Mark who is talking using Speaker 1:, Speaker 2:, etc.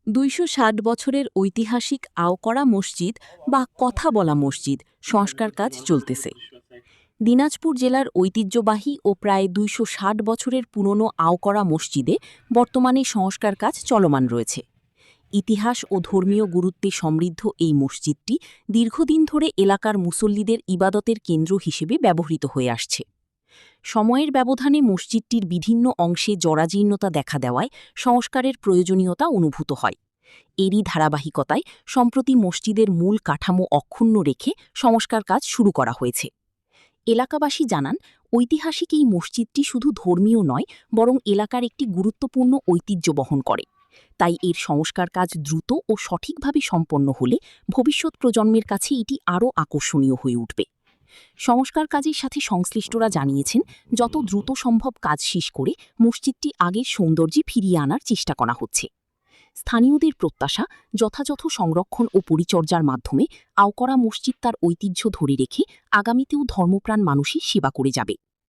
Speaker 1: ২৬০ বছরের ঐতিহাসিক আওকরা মসজিদ বা কথা বলা মসজিদ সংস্কার কাজ চলতেছে। দিনাজপুর জেলার ঐতিহ্যবাহী ও প্রায় ২৬০ বছরের পুরনো আওকরা মসজিদে বর্তমানে সংস্কার কাজ চলমান রয়েছে। ইতিহাস ও ধর্মীয় গুরুত্বে সমৃদ্ধ এই মসজিদটি দীর্ঘদিন ধরে এলাকার মুসল্লিদের ইবাদতের কেন্দ্র হিসেবে ব্যবহৃত হয়ে আসছে। সময়ের ব্যবধানে মসজিদটির বিভিন্ন অংশে জরাজীর্ণতা দেখা দেওয়ায় সংস্কারের প্রয়োজনীয়তা অনুভূত হয়। এরই ধারাবাহিকতায় সম্প্রতি মসজিদের মূল কাঠামো অক্ষুণ্ণ রেখে সংস্কার কাজ শুরু করা হয়েছে। এলাকাবাসী জানান, ঐতিহাসিক এই মসজিদটি শুধু ধর্মীয় নয়, বরং এলাকার একটি গুরুত্বপূর্ণ ঐতিহ্য বহন করে। তাই এর সংস্কার কাজ দ্রুত ও সঠিকভাবে সম্পন্ন হলে ভবিষ্যৎ প্রজন্মের কাছে এটি আরও আকর্ষণীয় হয়ে উঠবে। সংস্কার কাজের সাথে সংশ্লিষ্টরা জানিয়েছেন, যত দ্রুত সম্ভব কাজ শেষ করে মসজিদটি আগের সৌন্দর্যে ফিরিয়ে আনার চেষ্টা করা হচ্ছে। স্থানীয়দের প্রত্যাশা, যথাযথ সংরক্ষণ ও পরিচর্যার মাধ্যমে আওকরা মসজিদ তার ঐতিহ্য ধরে রেখে আগামীতেও ধর্মপ্রাণ মানুষই সেবা করে যাবে।